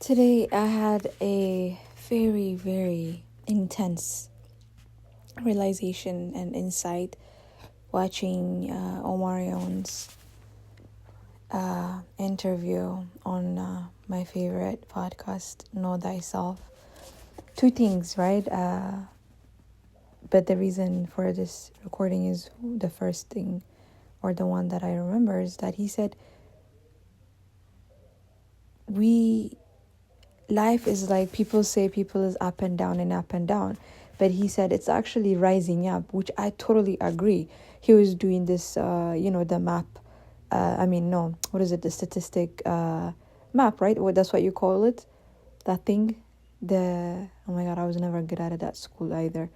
Today I had a very, very intense realization and insight watching Omarion's interview on my favorite podcast, Know Thyself. Two things, right? But the reason for this recording is the first thing, or the one that I remember, is that he said, life is like, people say people is up and down and up and down, but he said it's actually rising up, which I totally agree. He was doing this the map, the statistic map, right? Well, that's what you call it, that thing. Oh my god, I was never good at it at school either.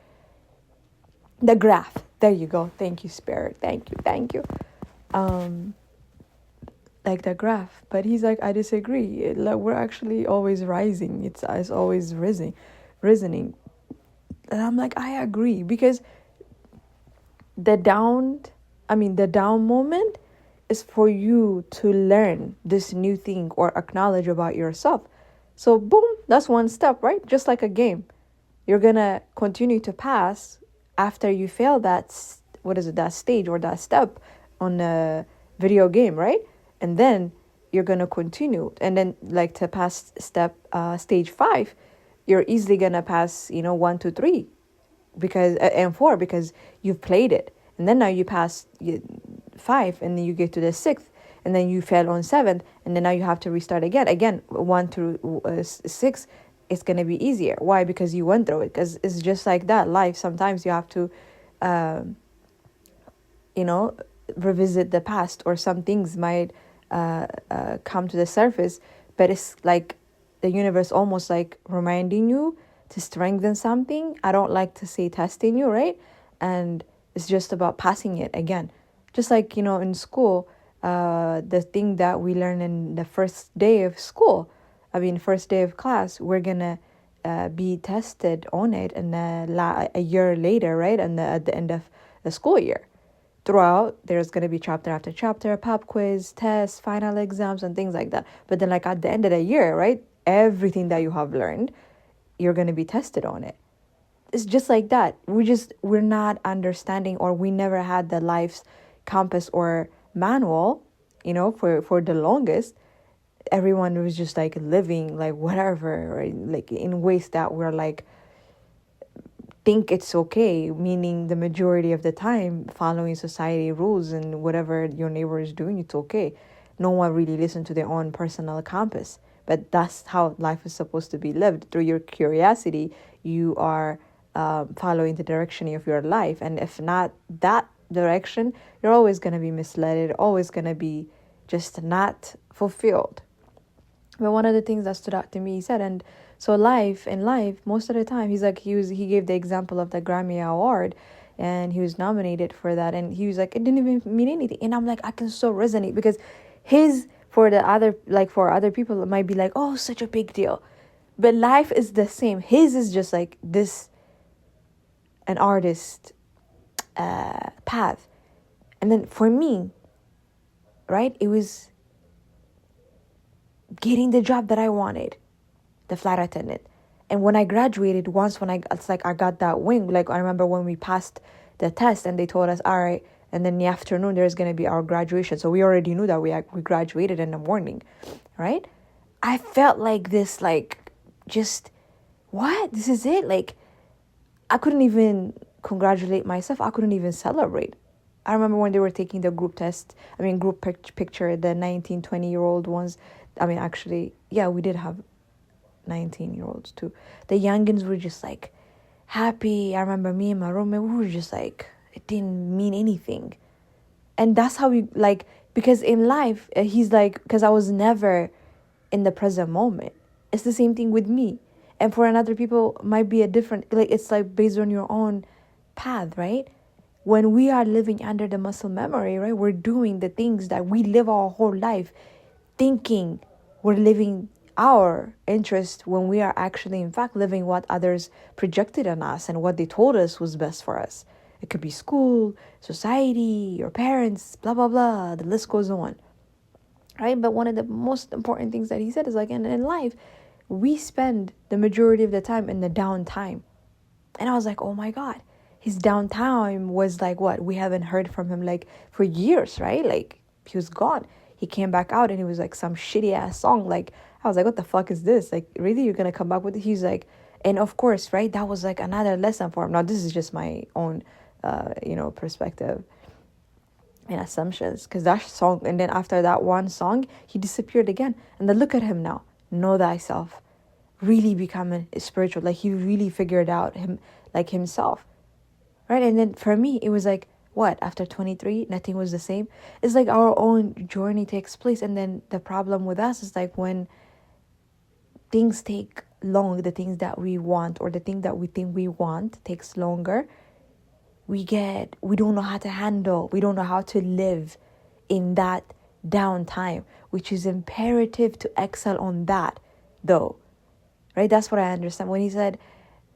The graph, there you go. Thank you, Spirit. Thank you. Like the graph, but he's like, I disagree. Like, we're actually always rising. It's always rising, and I'm like, I agree, because the down moment is for you to learn this new thing or acknowledge about yourself. So boom, that's one step, right? Just like a game, you're gonna continue to pass after you fail that stage or that step on a video game, right? And then you're going to continue. And then, like, to pass stage 5, you're easily going to pass, 1 to 3 and 4, because you've played it. And then now you pass 5, and then you get to the 6th, and then you fail on 7th, and then now you have to restart again 1 to 6. It's going to be easier. Why? Because you went through it. Because it's just like that. Life, sometimes you have to, revisit the past, or some things might come to the surface, but it's like the universe almost like reminding you to strengthen something. I don't like to say testing you, right? And it's just about passing it again. Just like, in school, the thing that we learn in the first day of school, first day of class, we're gonna be tested on it, and a year later, right? And at the end of the school year. Throughout, there's going to be chapter after chapter, pop quiz, tests, final exams, and things like that. But then, like, at the end of the year, right, everything that you have learned, you're going to be tested on it. It's just like that. We're not understanding, or we never had the life's compass or manual, for the longest. Everyone was just like living like whatever, right? Like in ways that we're like, think it's okay, meaning the majority of the time following society rules, and whatever your neighbor is doing, it's okay. No one really listens to their own personal compass, but that's how life is supposed to be lived. Through your curiosity, you are following the direction of your life, and if not that direction, you're always going to be misled, always going to be just not fulfilled. But one of the things that stood out to me, he said, and so in life, most of the time, he's like, he gave the example of the Grammy Award, and he was nominated for that, and he was like, it didn't even mean anything. And I'm like, I can so resonate, because for other people, it might be like, oh, such a big deal. But life is the same. His is just like this, an artist path. And then for me, right, it was getting the job that I wanted, the flight attendant. And when I graduated, it's like I got that wing. Like, I remember when we passed the test and they told us, all right, and then in the afternoon there's going to be our graduation. So we already knew that we graduated in the morning, right? I felt like this, like, just, what? This is it? Like, I couldn't even congratulate myself. I couldn't even celebrate. I remember when they were taking the group picture, the 19, 20-year-old ones. Actually, yeah, we did have 19-year-olds too. The youngins were just like happy. I remember me and my roommate, we were just like, it didn't mean anything. And that's how we, like, because in life, he's like, because I was never in the present moment. It's the same thing with me. And for another people, might be a different, like, it's like based on your own path, right? When we are living under the muscle memory, right, we're doing the things that we live our whole life thinking we're living our interest, when we are actually, in fact, living what others projected on us and what they told us was best for us. It could be school, society, your parents, blah, blah, blah. The list goes on, right? But one of the most important things that he said is, like, in life, we spend the majority of the time in the downtime. And I was like, oh my God, his downtime was like what? We haven't heard from him like for years, right? Like he was gone. He came back out and it was like some shitty ass song. Like I was like, what the fuck is this? Like really, you're gonna come back with it? He's like, and of course, right? That was like another lesson for him. Now this is just my own, perspective and assumptions, because that song, and then after that one song, he disappeared again. And then look at him now. Know thyself, really becoming spiritual. Like he really figured out himself, right? And then for me it was like, what, after 23 nothing was the same. It's like our own journey takes place, and then the problem with us is like when things take long, the things that we want or the thing that we think we want takes longer, we don't know how to handle, we don't know how to live in that downtime, which is imperative to excel on that though, right? That's what I understand when he said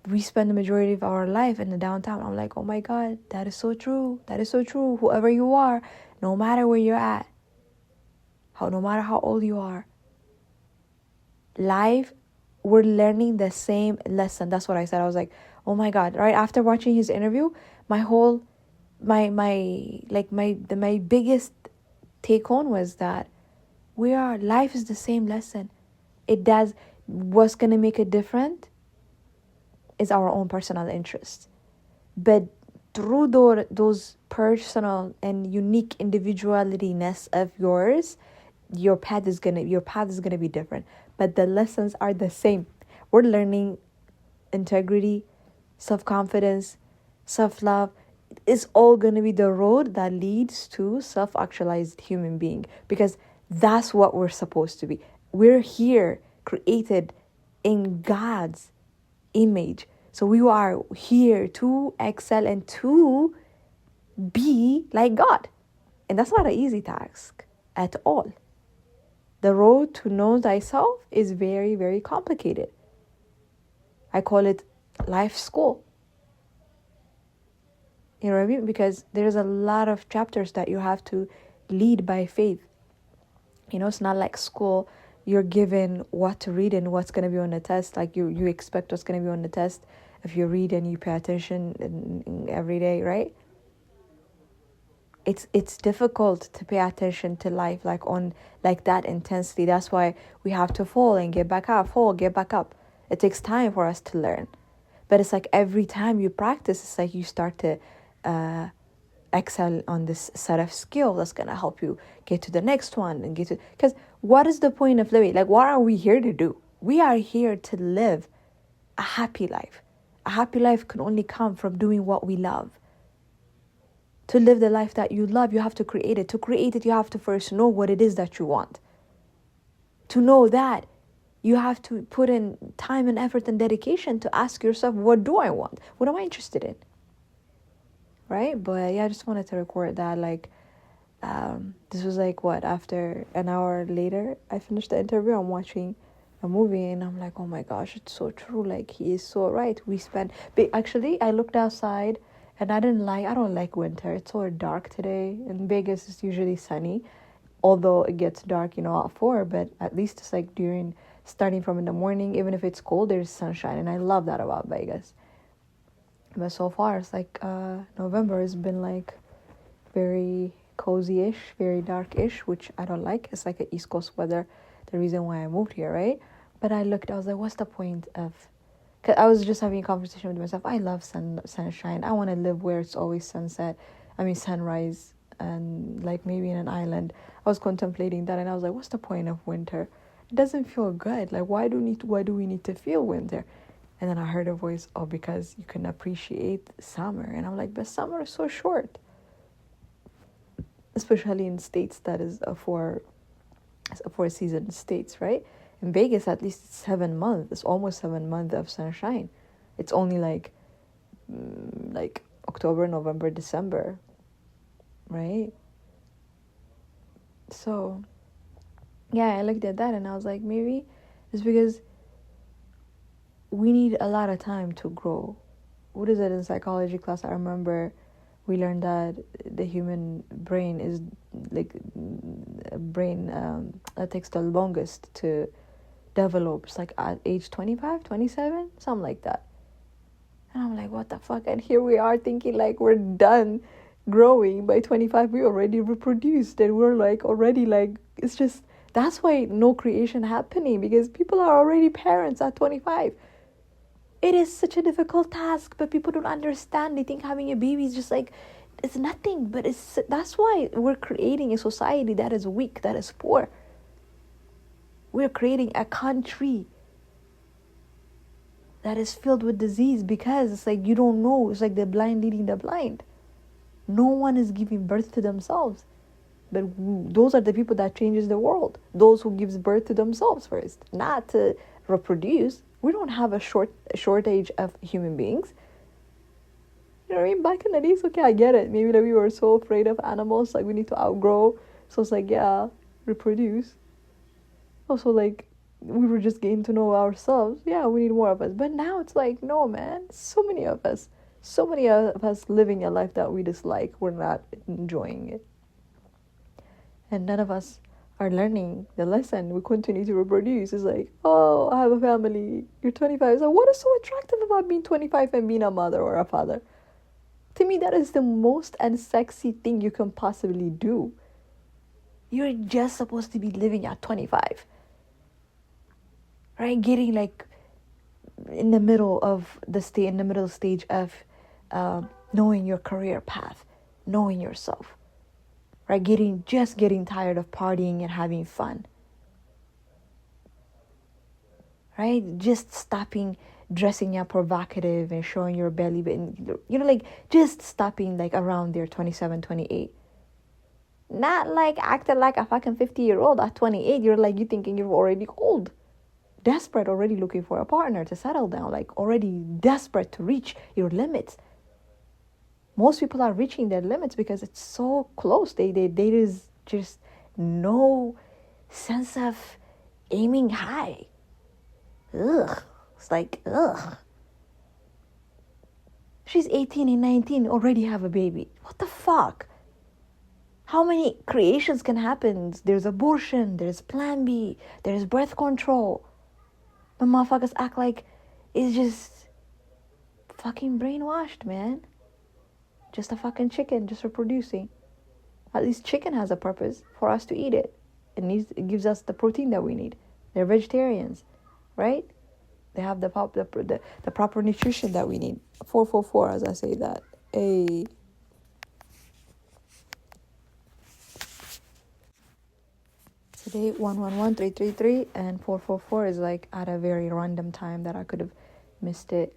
we spend the majority of our life in the downtime. I'm like, oh my God, that is so true. That is so true. Whoever you are, no matter where you're at, no matter how old you are, life, we're learning the same lesson. That's what I said. I was like, oh my God, right after watching his interview, my whole my biggest take home was that life is the same lesson. It does. What's going to make it different is our own personal interests, but through those personal and unique individualityness of yours, your path is gonna be different, but the lessons are the same. We're learning integrity, self-confidence, self-love. It's all gonna be the road that leads to self-actualized human being, because that's what we're supposed to be. We're here created in God's image, so we are here to excel and to be like God, and that's not an easy task at all. The road to know thyself is very, very complicated. I call it life school. You know what I mean? Because there's a lot of chapters that you have to lead by faith. It's not like school. You're given what to read and what's going to be on the test. Like you expect what's going to be on the test if you read and you pay attention every day, right? It's difficult to pay attention to life like that intensely. That's why we have to fall and get back up, fall, get back up. It takes time for us to learn. But it's like every time you practice, it's like you start to excel on this set of skills that's going to help you get to the next one and because what is the point of living? Like, what are we here to do? We are here to live a happy life. A happy life can only come from doing what we love. To live the life that you love, you have to create it. To create it, you have to first know what it is that you want. To know that, you have to put in time and effort and dedication to ask yourself, what do I want? What am I interested in? Right? But yeah, I just wanted to record that. This was after an hour later, I finished the interview. I'm watching a movie and I'm like, oh my gosh, it's so true. Like, he is so right. Actually, I looked outside and I don't like winter. It's so dark today. In Vegas, it's usually sunny, although it gets dark, at 4, but at least it's like starting from in the morning, even if it's cold, there's sunshine. And I love that about Vegas. But so far, it's like November has been like very cozy-ish, very dark-ish, which I don't like. It's like an East Coast weather, the reason why I moved here, right? But I was like, what's the point of... Cause I was just having a conversation with myself. I love sunshine. I want to live where it's always sunrise, and like maybe in an island. I was contemplating that, and I was like, what's the point of winter? It doesn't feel good. Like, why do we need to feel winter? And then I heard a voice, because you can appreciate summer. And I'm like, but summer is so short, especially in states that is a four-season states, right? In Vegas, at least it's 7 months. It's almost 7 months of sunshine. It's only like October, November, December, right? So, yeah, I looked at that and I was like, maybe it's because we need a lot of time to grow. What is it in psychology class? I remember we learned that the human brain is like a brain that takes the longest to develops like at age 25, 27, something like that. And I'm like, what the fuck? And here we are thinking like we're done growing. By 25 we already reproduced, and we're like already like, it's just, that's why no creation happening, because people are already parents at 25. It is such a difficult task, but people don't understand. They think having a baby is just like, it's nothing. But that's why we're creating a society that is weak, that is poor. We're creating a country that is filled with disease, because it's like you don't know. It's like the blind leading the blind. No one is giving birth to themselves. But those are the people that changes the world. Those who gives birth to themselves first, not to reproduce. We don't have a shortage of human beings. You know what I mean? Back in the days, okay, I get it. Maybe that we were so afraid of animals, like we need to outgrow. So it's like, yeah, reproduce. Also, like, we were just getting to know ourselves. Yeah, we need more of us. But now it's like, no, man. So many of us living a life that we dislike. We're not enjoying it. And none of us are learning the lesson. We continue to reproduce. It's like, oh, I have a family. You're 25. So what is so attractive about being 25 and being a mother or a father? To me, that is the most unsexy thing you can possibly do. You're just supposed to be living at 25. Right? Getting like in the middle stage of knowing your career path, knowing yourself. Right? Getting tired of partying and having fun. Right? Just stopping dressing up provocative and showing your belly, but like just stopping like around there 27, 28. Not like acting like a fucking 50-year-old at 28. You're like, you thinking you're already old. Desperate, already looking for a partner to settle down, like already desperate to reach your limits. Most people are reaching their limits because it's so close. There is just no sense of aiming high. Ugh. It's like, ugh. She's 18 and 19, already have a baby. What the fuck? How many creations can happen? There's abortion, there's Plan B, there's birth control. But motherfuckers act like it's just fucking brainwashed, man. Just a fucking chicken, just reproducing. At least chicken has a purpose for us to eat it. It gives us the protein that we need. They're vegetarians, right? They have the proper nutrition that we need. 444, as I say that. Hey. Today 111333 and 444 is like at a very random time that I could have missed it.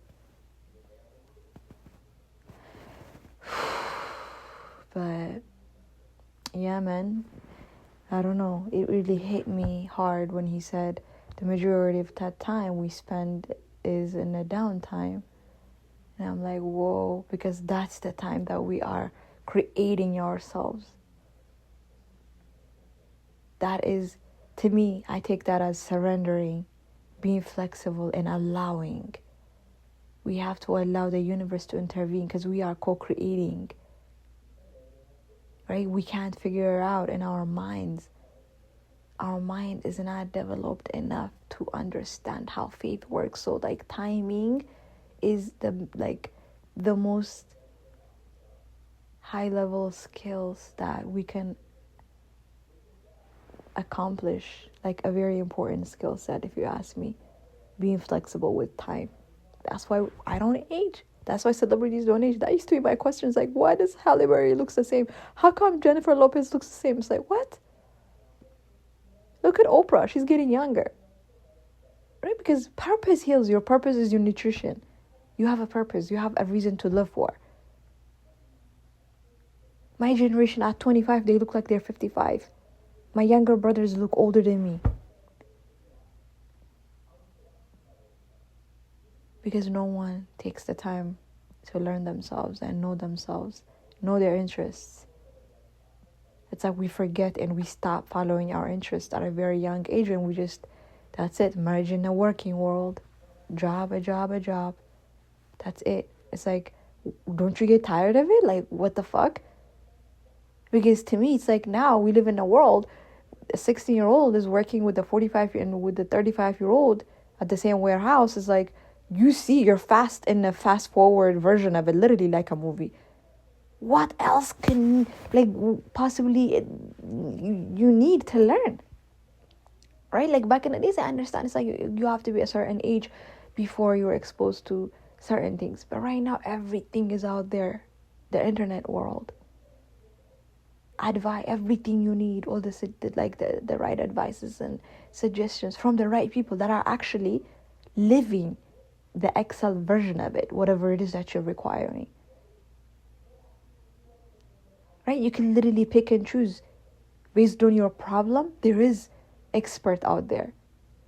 But yeah, man, I don't know. It really hit me hard when he said the majority of that time we spend is in a downtime. And I'm like, whoa, because that's the time that we are creating ourselves. That is, to me, I take that as surrendering, being flexible and allowing. We have to allow the universe to intervene because we are co-creating. Right? We can't figure it out in our minds. Our mind is not developed enough to understand how faith works. So like timing is the most high level skills that we can accomplish, like a very important skill set, if you ask me. Being flexible with time. That's why I don't age. That's why celebrities don't age. That used to be my questions, like, why does Halle Berry looks the same? How come Jennifer Lopez looks the same? It's like, what? Look at Oprah. She's getting younger. Right? Because purpose heals. Your purpose is your nutrition. You have a purpose. You have a reason to live for. My generation at 25, they look like they're 55. My younger brothers look older than me. Because no one takes the time to learn themselves and know themselves, know their interests. It's like we forget and we stop following our interests at a very young age, and we just, that's it, marriage in the working world, job, a job. That's it. It's like, don't you get tired of it? Like, what the fuck? Because to me, it's like now we live in a world, a 16-year-old is working with the 45 and with the 35-year-old at the same warehouse. Is like, you see, you're fast in a fast forward version of it, literally like a movie. What else can, like, possibly you need to learn, right? Like back in the days, I understand it's like you have to be a certain age before you're exposed to certain things, but right now everything is out there, the internet world. Advice, everything you need, all the right advices and suggestions from the right people that are actually living the Excel version of it, whatever it is that you're requiring. Right? You can literally pick and choose based on your problem. There is expert out there.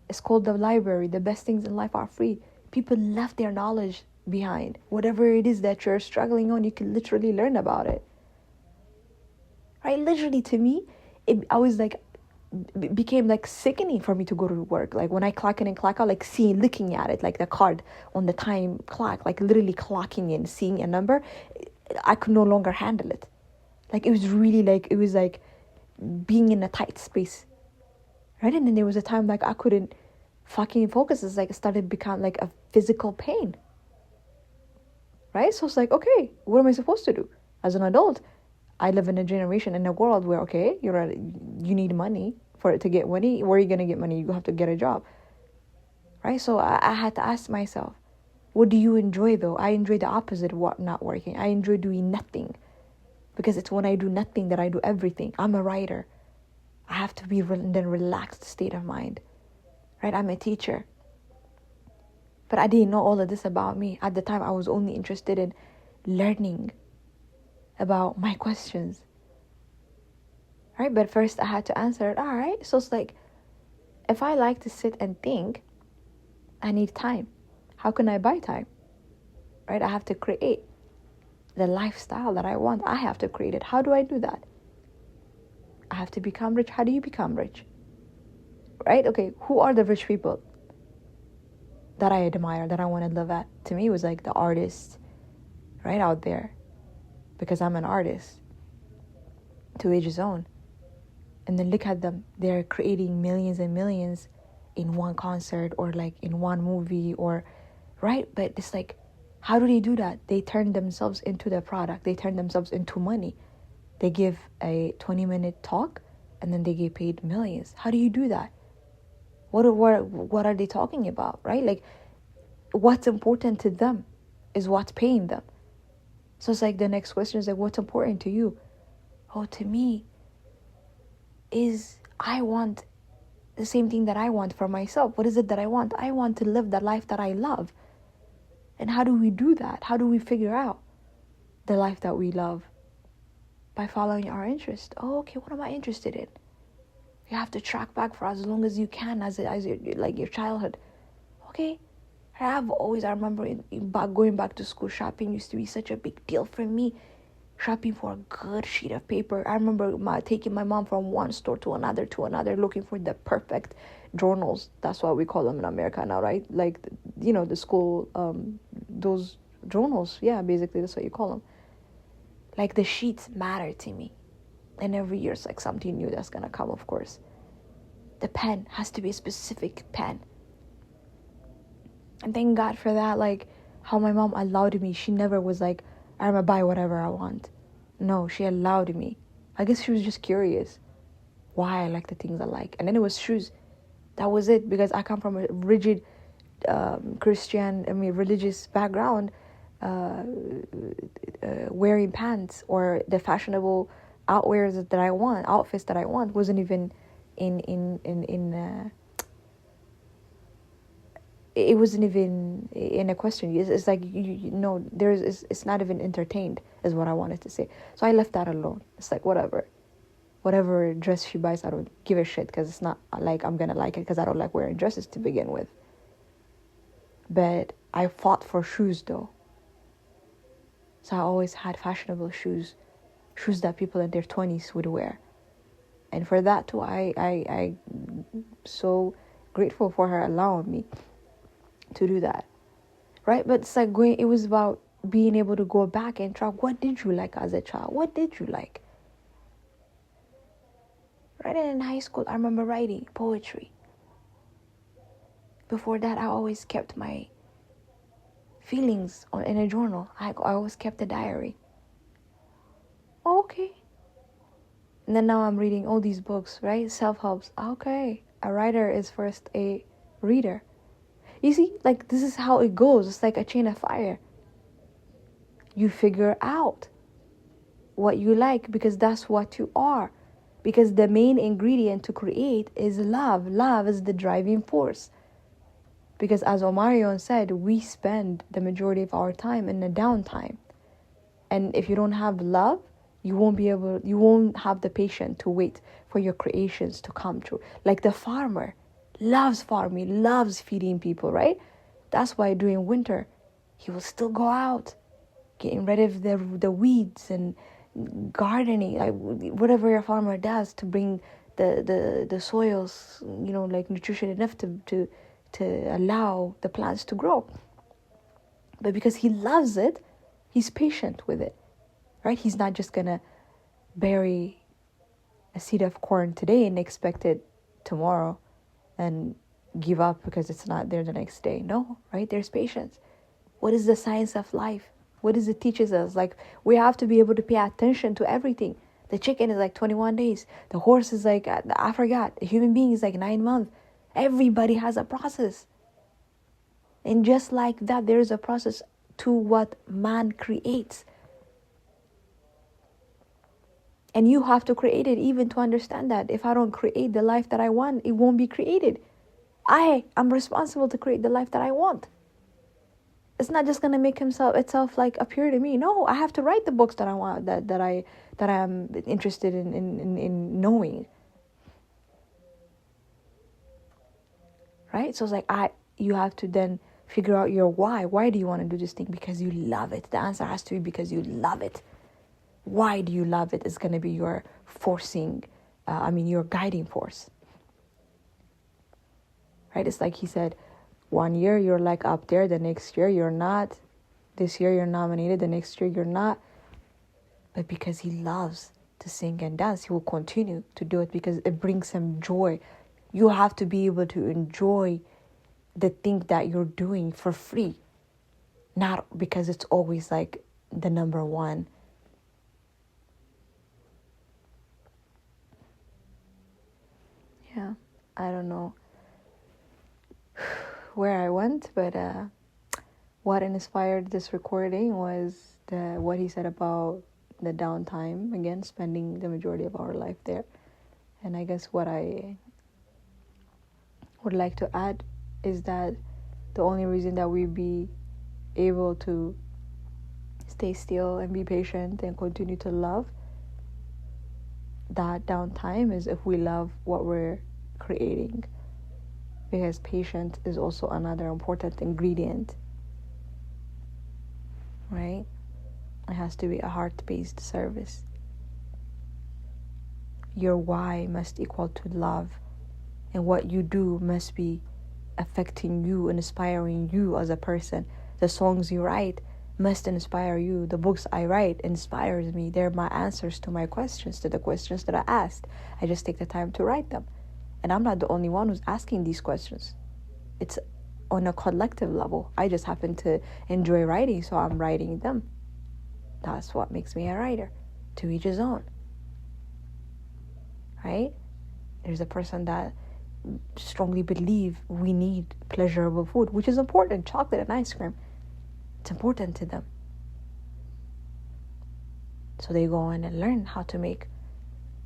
It's called the library. The best things in life are free. People left their knowledge behind. Whatever it is that you're struggling on, you can literally learn about it. Right? Literally, to me, I was like, became like sickening for me to go to work. Like when I clock in and clock out, like looking at it, like the card on the time clock, like literally clocking in, seeing a number, I could no longer handle it. Like it was really like, it was like being in a tight space. Right? And then there was a time like I couldn't fucking focus. It's like it started to become like a physical pain. Right? So it's like, okay, what am I supposed to do as an adult? I live in a generation, in a world where, okay, you need money. For it to get money, where are you going to get money? You have to get a job. Right? So I had to ask myself, what do you enjoy though? I enjoy the opposite of what not working. I enjoy doing nothing. Because it's when I do nothing that I do everything. I'm a writer. I have to be in a relaxed state of mind. Right? I'm a teacher. But I didn't know all of this about me. At the time, I was only interested in learning about my questions. Right? But first I had to answer it. All right. So it's like, if I like to sit and think, I need time. How can I buy time? Right? I have to create the lifestyle that I want. I have to create it. How do I do that? I have to become rich. How do you become rich? Right? Okay. Who are the rich people that I admire, that I want to live at? To me, it was like the artists right out there. Because I'm an artist, to each his own. And then look at them. They're creating millions and millions in one concert or like in one movie or, right? But it's like, how do they do that? They turn themselves into the product. They turn themselves into money. They give a 20-minute talk and then they get paid millions. How do you do that? What are they talking about, right? Like, what's important to them is what's paying them. So it's like the next question is like, what's important to you? Oh, to me is I want the same thing that I want for myself. What is it that I want? I want to live the life that I love. And how do we do that? How do we figure out the life that we love? By following our interest. Oh, okay, what am I interested in? You have to track back for as long as you can as your childhood. Okay. I remember going back to school, shopping used to be such a big deal for me. Shopping for a good sheet of paper. I remember taking my mom from one store to another, looking for the perfect journals. That's what we call them in America now, right? Like, the school, those journals. Yeah, basically that's what you call them. Like, the sheets matter to me. And every year it's like something new that's going to come, of course. The pen has to be a specific pen. And thank God for that, like, how my mom allowed me. She never was like, I'm going to buy whatever I want. No, she allowed me. I guess she was just curious why I like the things I like. And then it was shoes. That was it, because I come from a rigid religious background, wearing pants or the fashionable outfits that I want wasn't even it wasn't even in a question. It's like, it's not even entertained, is what I wanted to say. So I left that alone. It's like, whatever dress she buys, I don't give a shit, because it's not like I'm gonna like it, because I don't like wearing dresses to begin with. But I fought for shoes though. So I always had fashionable shoes that people in their 20s would wear. And for that too, I so grateful for her allowing me to do that, right? But it's like it was about being able to go back and track, what did you like as a child? What did you like? Right in high school, I remember writing poetry. Before that, I always kept my feelings in a journal. I always kept a diary. Okay. And then now I'm reading all these books, right? Self-helps. Okay. A writer is first a reader. You see, like, this is how it goes. It's like a chain of fire. You figure out what you like because that's what you are. Because the main ingredient to create is love. Love is the driving force. Because as Omarion said, we spend the majority of our time in the downtime. And if you don't have love, you won't have the patience to wait for your creations to come true. Like the farmer loves farming, loves feeding people, right? That's why during winter, he will still go out, getting rid of the weeds and gardening, like whatever a farmer does to bring the soils, like nutrition enough to allow the plants to grow. But because he loves it, he's patient with it, right? He's not just gonna bury a seed of corn today and expect it tomorrow and give up because it's not there the next day. No, right? There's patience. What is the science of life? What does it teaches us? Like, we have to be able to pay attention to everything. The chicken is like 21 days. The horse is like, I forgot. A human being is like 9 months. Everybody has a process. And just like that, there is a process to what man creates. And you have to create it even to understand that. If I don't create the life that I want, it won't be created. I am responsible to create the life that I want. It's not just gonna make itself like appear to me. No, I have to write the books that I want, that I am interested in knowing. Right? So it's like you have to then figure out your why. Why do you want to do this thing? Because you love it. The answer has to be because you love it. Why do you love it is gonna be your your guiding force. Right? It's like he said, 1 year you're like up there, the next year you're not. This year you're nominated, the next year you're not. But because he loves to sing and dance, he will continue to do it because it brings him joy. You have to be able to enjoy the thing that you're doing for free, not because it's always like the number one. Yeah, I don't know where I went, but what inspired this recording was what he said about the downtime, again, spending the majority of our life there. And I guess what I would like to add is that the only reason that we be able to stay still and be patient and continue to love that downtime is if we love what we're creating. Because patience is also another important ingredient, right? It has to be a heart-based service. Your why must equal to love, and what you do must be affecting you and inspiring you as a person. The songs you write must inspire you. The books I write inspires me. They're my answers to my questions, to the questions that I asked. I just take the time to write them. And I'm not the only one who's asking these questions. It's on a collective level. I just happen to enjoy writing, so I'm writing them. That's what makes me a writer. To each his own. Right? There's a person that strongly believe we need pleasurable food, which is important. Chocolate and ice cream. It's important to them. So they go on and learn how to make,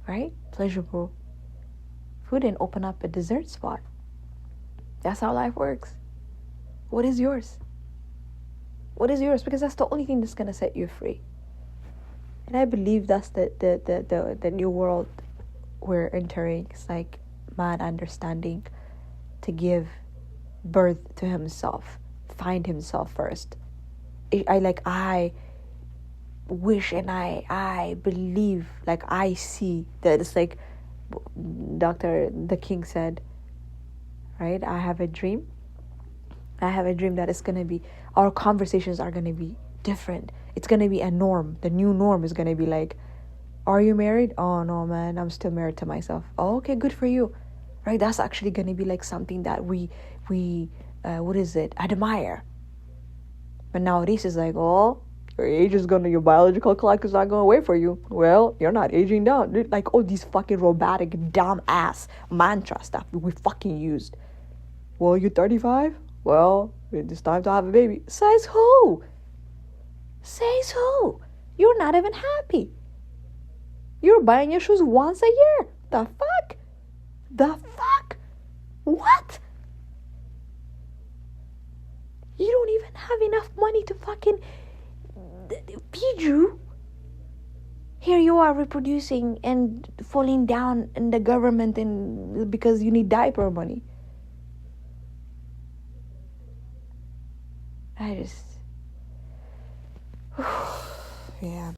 right, pleasurable food and open up a dessert spot. That's how life works. What is yours? What is yours? Because that's the only thing that's gonna set you free. And I believe that's the new world we're entering. It's like man understanding to give birth to himself, find himself first. I wish and I believe, like I see that it's like Dr. The King said, right? I have a dream that it's going to be, our conversations are going to be different. It's going to be a norm. The new norm is going to be like, Are you married? Oh no, man, I'm still married to myself. Oh, okay, good for you. Right? That's actually gonna be like something that we what is it? Admire. But nowadays it's like, oh, your biological clock is not gonna wait for you. Well, you're not aging down. Dude, like all these fucking robotic dumb ass mantra stuff we fucking used. Well, you're 35? Well, it's time to have a baby. Says who? Says who? You're not even happy. You're buying your shoes once a year. The fuck? The fuck? What? You don't even have enough money to fucking feed you. Here you are reproducing and falling down in the government and because you need diaper money. I just... yeah.